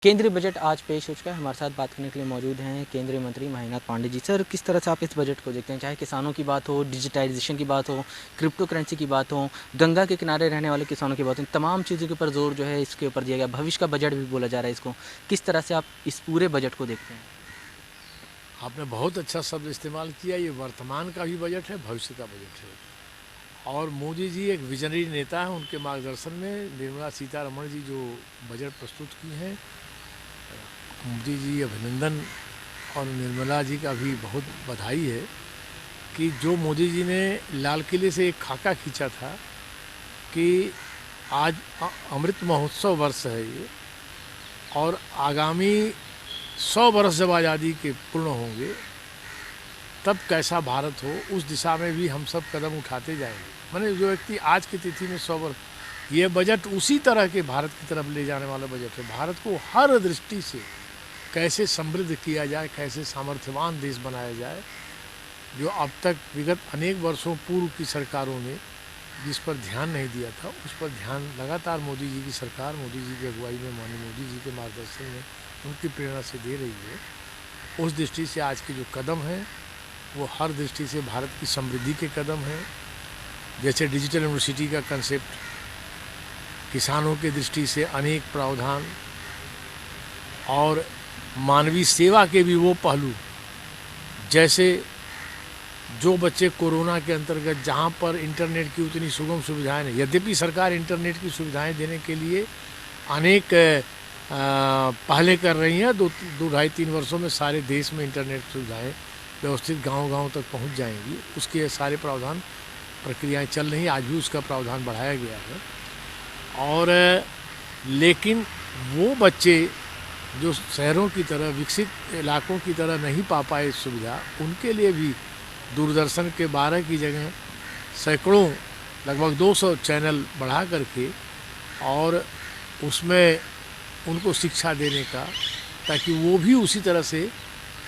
केंद्रीय बजट आज पेश हो चुका है। हमारे साथ बात करने के लिए मौजूद हैं केंद्रीय मंत्री महेंद्रनाथ पांडेय जी। सर, किस तरह से आप इस बजट को देखते हैं? चाहे किसानों की बात हो, डिजिटाइजेशन की बात हो, क्रिप्टो करेंसी की बात हो, गंगा के किनारे रहने वाले किसानों की बात हो, तमाम चीज़ों के ऊपर जोर जो है इसके ऊपर दिया गया। भविष्य का बजट भी बोला जा रहा है इसको। किस तरह से आप इस पूरे बजट को देखते हैं? आपने बहुत अच्छा शब्द इस्तेमाल किया। ये वर्तमान का भी बजट है, भविष्य का बजट है। और मोदी जी एक विजनरी नेता हैं। उनके मार्गदर्शन में निर्मला सीतारमण जी जो बजट प्रस्तुत की हैं, मोदी जी अभिनंदन। और निर्मला जी का भी बहुत बधाई है कि जो मोदी जी ने लाल किले से एक खाका खींचा था कि आज अमृत महोत्सव वर्ष है ये, और आगामी 100 वर्ष जब आज़ादी के पूर्ण होंगे तब कैसा भारत हो, उस दिशा में भी हम सब कदम उठाते जाएंगे। मैंने जो व्यक्ति आज की तिथि में 100 वर्ष, ये बजट उसी तरह के भारत की तरफ ले जाने वाला बजट है। भारत को हर दृष्टि से कैसे समृद्ध किया जाए, कैसे सामर्थ्यवान देश बनाया जाए, जो अब तक विगत अनेक वर्षों पूर्व की सरकारों ने जिस पर ध्यान नहीं दिया था, उस पर ध्यान लगातार मोदी जी की सरकार, मोदी जी की अगुवाई में, माननीय मोदी जी के मार्गदर्शन में, उनकी प्रेरणा से दे रही है। उस दृष्टि से आज के जो कदम हैं वो हर दृष्टि से भारत की समृद्धि के कदम हैं। जैसे डिजिटल यूनिवर्सिटी का कंसेप्ट, किसानों के दृष्टि से अनेक प्रावधान, और मानवीय सेवा के भी वो पहलू, जैसे जो बच्चे कोरोना के अंतर्गत जहाँ पर इंटरनेट की उतनी सुगम सुविधाएं नहीं, यद्यपि सरकार इंटरनेट की सुविधाएं देने के लिए अनेक पहले कर रही हैं। दो ढाई 3 वर्षों में सारे देश में इंटरनेट सुविधाएं व्यवस्थित गांव-गांव तक पहुंच जाएंगी। उसके सारे प्रावधान प्रक्रियाएं चल रही हैं। आज भी उसका प्रावधान बढ़ाया गया है। और लेकिन वो बच्चे जो शहरों की तरह, विकसित इलाकों की तरह नहीं पा पाए इस सुविधा, उनके लिए भी दूरदर्शन के 12 की जगह सैकड़ों, लगभग 200 चैनल बढ़ा करके और उसमें उनको शिक्षा देने का, ताकि वो भी उसी तरह से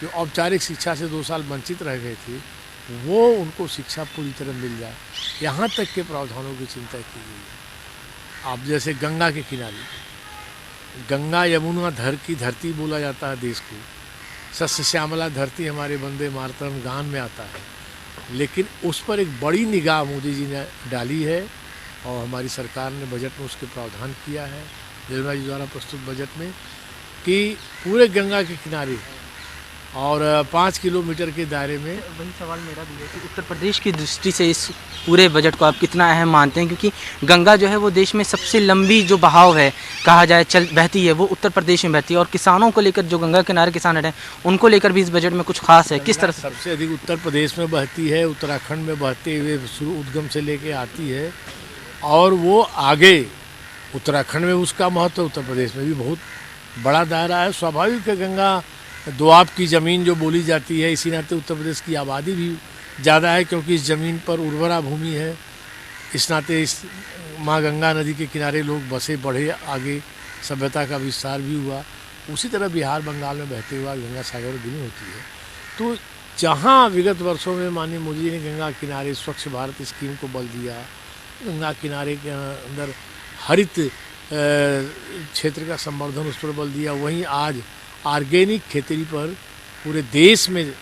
जो औपचारिक शिक्षा से 2 साल वंचित रह गए थे, वो उनको शिक्षा पूरी तरह मिल जाए। यहाँ तक के प्रावधानों की चिंता की गई है। आप जैसे गंगा के किनारे, गंगा यमुना धर की धरती बोला जाता है देश को, सस्य श्यामला धरती हमारे वंदे मातरम गान में आता है, लेकिन उस पर एक बड़ी निगाह मोदी जी ने डाली है और हमारी सरकार ने बजट में उसके प्रावधान किया है, निर्मला जी द्वारा प्रस्तुत बजट में, कि पूरे गंगा के किनारे और 5 किलोमीटर के दायरे में। वही सवाल मेरा भी है कि उत्तर प्रदेश की दृष्टि से इस पूरे बजट को आप कितना अहम मानते हैं? क्योंकि गंगा जो है वो देश में सबसे लंबी जो बहाव है, कहा जाए बहती है, वो उत्तर प्रदेश में बहती है। और किसानों को लेकर, जो गंगा किनारे किसान हैं, उनको लेकर भी इस बजट में कुछ खास है। किस तरह से? सबसे अधिक उत्तर प्रदेश में बहती है, उत्तराखंड में बहते हुए शुरू उद्गम से लेके आती है, और वो आगे उत्तराखंड में उसका महत्व, उत्तर प्रदेश में भी बहुत बड़ा दायरा है। स्वाभाविक है, गंगा दोआब की ज़मीन जो बोली जाती है, इसी नाते उत्तर प्रदेश की आबादी भी ज़्यादा है, क्योंकि इस ज़मीन पर उर्वरा भूमि है। इस नाते इस माँ गंगा नदी के किनारे लोग बसे, बढ़े, आगे सभ्यता का विस्तार भी हुआ। उसी तरह बिहार बंगाल में बहते हुआ गंगा सागर विलीन होती है। तो जहाँ विगत वर्षों में माननीय मोदी जी ने गंगा किनारे स्वच्छ भारत स्कीम को बल दिया, गंगा किनारे के अंदर हरित क्षेत्र का संवर्धन, उस पर बल दिया, वहीं आज ऑर्गेनिक खेती पर पूरे देश में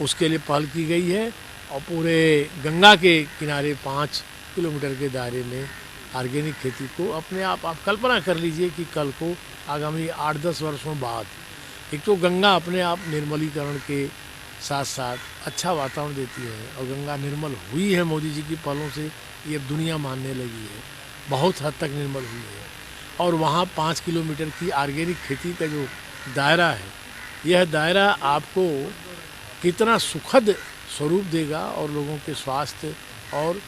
उसके लिए पहल की गई है। और पूरे गंगा के किनारे 5 किलोमीटर के दायरे में ऑर्गेनिक खेती को अपने आप कल्पना कर लीजिए कि कल को आगामी 8-10 वर्षों बाद, एक तो गंगा अपने आप निर्मलीकरण के साथ साथ अच्छा वातावरण देती है, और गंगा निर्मल हुई है मोदी जी की पहलों से, ये दुनिया मानने लगी है, बहुत हद तक निर्मल हुई है। और वहाँ 5 किलोमीटर की ऑर्गेनिक खेती का जो दायरा है, यह दायरा आपको कितना सुखद स्वरूप देगा, और लोगों के स्वास्थ्य और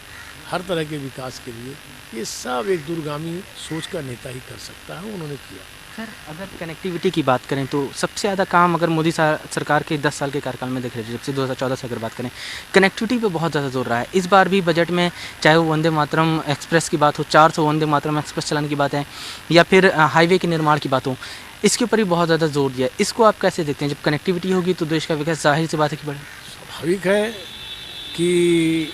हर तरह के विकास के लिए ये सब एक दूरगामी सोच का नेता ही कर सकता है। उन्होंने किया। सर, अगर कनेक्टिविटी की बात करें तो सबसे ज़्यादा काम अगर मोदी सरकार के 10 साल के कार्यकाल में देख रहे हैं, जब से 2014 से अगर बात करें, कनेक्टिविटी पे बहुत ज़्यादा जोर रहा है। इस बार भी बजट में, चाहे वो वंदे मातरम एक्सप्रेस की बात हो, 400 वंदे मातरम एक्सप्रेस चलाने की बात है, या फिर हाईवे के निर्माण की बात हो, इसके ऊपर भी बहुत ज़्यादा जोर दिया है। इसको आप कैसे देखते हैं? जब कनेक्टिविटी होगी तो देश का विकास जाहिर सी बात है कि बढ़े। स्वाभाविक है कि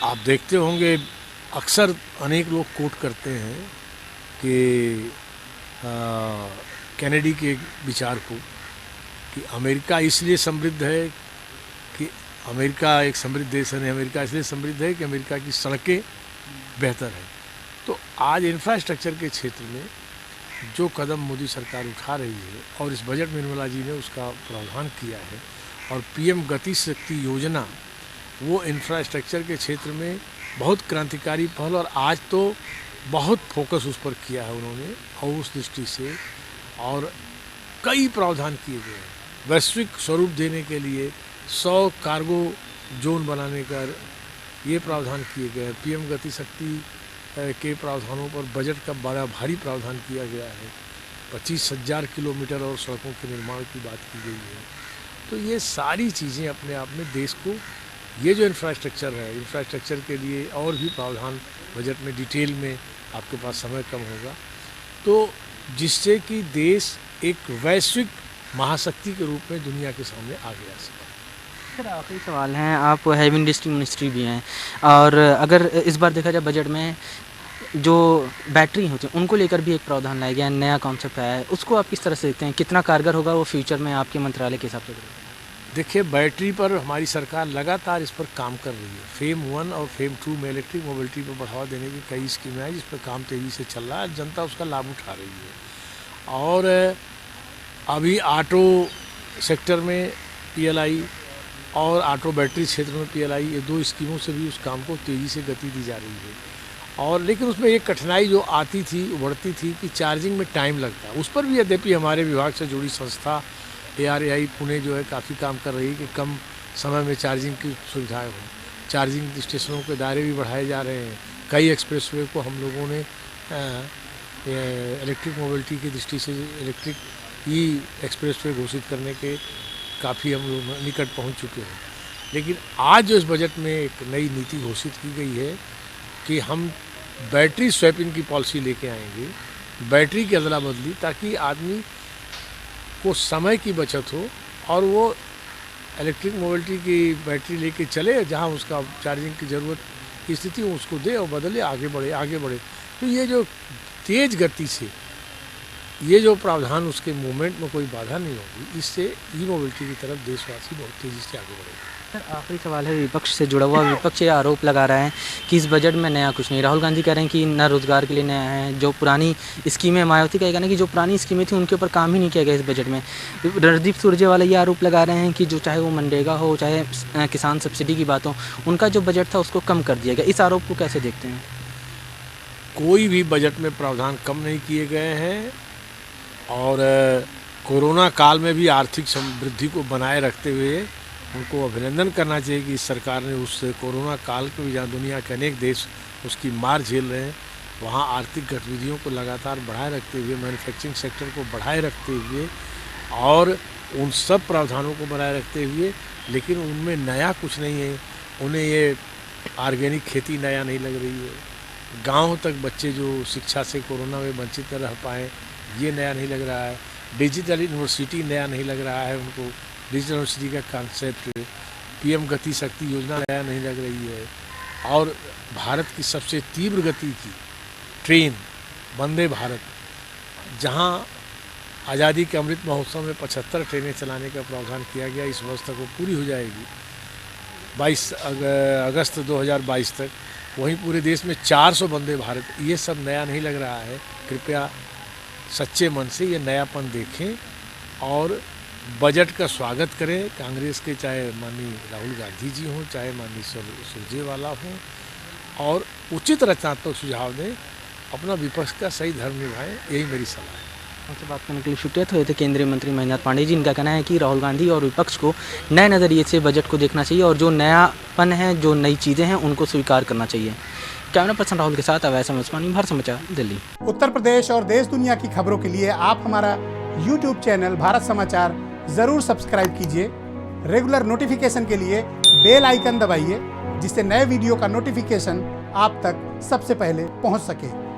आप देखते होंगे, अक्सर अनेक लोग कोट करते हैं कि कैनेडी के विचार को कि अमेरिका इसलिए समृद्ध है कि अमेरिका एक समृद्ध देश है, अमेरिका इसलिए समृद्ध है कि अमेरिका की सड़कें बेहतर है। तो आज इंफ्रास्ट्रक्चर के क्षेत्र में जो कदम मोदी सरकार उठा रही है और इस बजट में निर्मला जी ने उसका प्रावधान किया है, और पीएम गति शक्ति योजना वो इंफ्रास्ट्रक्चर के क्षेत्र में बहुत क्रांतिकारी पहल, और आज तो बहुत फोकस उस पर किया है उन्होंने, और उस दृष्टि से और कई प्रावधान किए गए हैं। वैश्विक स्वरूप देने के लिए 100 कार्गो जोन बनाने का ये प्रावधान किए गए हैं। पीएम गति शक्ति के प्रावधानों पर बजट का बड़ा भारी प्रावधान किया गया है। 25,000 किलोमीटर और सड़कों के निर्माण की बात की गई है। तो ये सारी चीज़ें अपने आप में देश को, ये जो इंफ्रास्ट्रक्चर है, इंफ्रास्ट्रक्चर के लिए और भी प्रावधान बजट में डिटेल में, आपके पास समय कम होगा, तो जिससे कि देश एक वैश्विक महाशक्ति के रूप में दुनिया के सामने आगे आ सके। सर आखिरी सवाल है, आप हैवी इंडस्ट्री मिनिस्ट्री भी हैं, और अगर इस बार देखा जाए बजट में जो बैटरी होती है उनको लेकर भी एक प्रावधान लाया गया है, नया कॉन्सेप्ट आया है, उसको आप किस तरह से देखते हैं, कितना कारगर होगा वो फ्यूचर में आपके मंत्रालय के हिसाब से? देखिए, बैटरी पर हमारी सरकार लगातार इस पर काम कर रही है। फेम 1 और फेम 2 में इलेक्ट्रिक मोबिलिटी पर बढ़ावा देने की कई स्कीमें हैं जिस पर काम तेज़ी से चल रहा है, जनता उसका लाभ उठा रही है। और अभी ऑटो सेक्टर में पीएलआई और ऑटो बैटरी क्षेत्र में पीएलआई, ये 2 स्कीमों से भी उस काम को तेज़ी से गति दी जा रही है। और लेकिन उसमें एक कठिनाई जो आती थी, उभरती थी कि चार्जिंग में टाइम लगता है। उस पर भी यद्यपि हमारे विभाग से जुड़ी संस्था ARAI पुणे जो है काफ़ी काम कर रही है कि कम समय में चार्जिंग की सुविधाएं हों। चार्जिंग स्टेशनों के दायरे भी बढ़ाए जा रहे हैं। कई एक्सप्रेसवे को हम लोगों ने इलेक्ट्रिक मोबिलिटी की दृष्टि से इलेक्ट्रिक एक्सप्रेसवे घोषित करने के काफ़ी हम लोग निकट पहुंच चुके हैं। लेकिन आज जो इस बजट में एक नई नीति घोषित की गई है कि हम बैटरी स्वैपिंग की पॉलिसी लेके आएंगे, बैटरी की अदला बदली, ताकि आदमी को समय की बचत हो और वो इलेक्ट्रिक मोबिलिटी की बैटरी लेके चले, जहाँ उसका चार्जिंग की ज़रूरत की स्थिति हो उसको दे और बदले, आगे बढ़े। तो ये जो तेज़ गति से ये जो प्रावधान, उसके मूवमेंट में कोई बाधा नहीं होगी, इससे ई मोबिलिटी की तरफ देशवासी बहुत तेज़ी से आगे बढ़ेंगे। सर आखिरी सवाल है, विपक्ष से जुड़ा हुआ। विपक्ष ये आरोप लगा रहा है कि इस बजट में नया कुछ नहीं। राहुल गांधी कह रहे हैं कि न रोजगार के लिए नया है, जो पुरानी स्कीमें, मायावती का कहना है कि जो पुरानी स्कीमें थी उनके ऊपर काम ही नहीं किया गया इस बजट में। रणदीप सुरजेवाला ये आरोप लगा रहे हैं कि जो चाहे वो मनरेगा हो, चाहे किसान सब्सिडी की बात हो, उनका जो बजट था उसको कम कर दिया गया। इस आरोप को कैसे देखते हैं? कोई भी बजट में प्रावधान कम नहीं किए गए हैं, और कोरोना काल में भी आर्थिक समृद्धि को बनाए रखते हुए उनको अभिनंदन करना चाहिए कि इस सरकार ने उस कोरोना काल को भी, जहाँ दुनिया के अनेक देश उसकी मार झेल रहे हैं, वहाँ आर्थिक गतिविधियों को लगातार बढ़ाए रखते हुए, मैन्युफैक्चरिंग सेक्टर को बढ़ाए रखते हुए और उन सब प्रावधानों को बनाए रखते हुए, लेकिन उनमें नया कुछ नहीं है। उन्हें ये ऑर्गेनिक खेती नया नहीं लग रही है, गाँव तक बच्चे जो शिक्षा से कोरोना में वंचित न रह पाएँ ये नया नहीं लग रहा है, डिजिटल यूनिवर्सिटी नया नहीं लग रहा है उनको, डिजिटल यूनिवर्सिटी का कॉन्सेप्ट, पीएम गति शक्ति योजना नया नहीं लग रही है, और भारत की सबसे तीव्र गति की ट्रेन वंदे भारत, जहां आज़ादी के अमृत महोत्सव में 75 ट्रेनें चलाने का प्रावधान किया गया, इस वर्ष तक वो पूरी हो जाएगी 22 अगस्त 2022 तक। वहीं पूरे देश में 400 वंदे भारत, ये सब नया नहीं लग रहा है। कृपया सच्चे मन से ये नयापन देखें और बजट का स्वागत करें। कांग्रेस के चाहे माननीय राहुल गांधी जी हों, चाहे माननीय सुरजेवाला हों, और उचित रचनात्मक सुझाव दें, अपना विपक्ष का सही धर्म निभाएं, यही मेरी सलाह है। हमसे बात करने के लिए शुक्रिया। तो ये थे केंद्रीय मंत्री महेंद्र नाथ पांडेय जी। इनका कहना है कि राहुल गांधी और विपक्ष को नए नज़रिए से बजट को देखना चाहिए और जो नयापन है, जो नई चीज़ें हैं, उनको स्वीकार करना चाहिए। कैमरा पर्सन राहुल के साथ अवैसा उस्मानी, भारत समाचार, दिल्ली। उत्तर प्रदेश और देश दुनिया की खबरों के लिए आप हमारा YouTube चैनल भारत समाचार ज़रूर सब्सक्राइब कीजिए। रेगुलर नोटिफिकेशन के लिए बेल आइकन दबाइए, जिससे नए वीडियो का नोटिफिकेशन आप तक सबसे पहले पहुंच सके।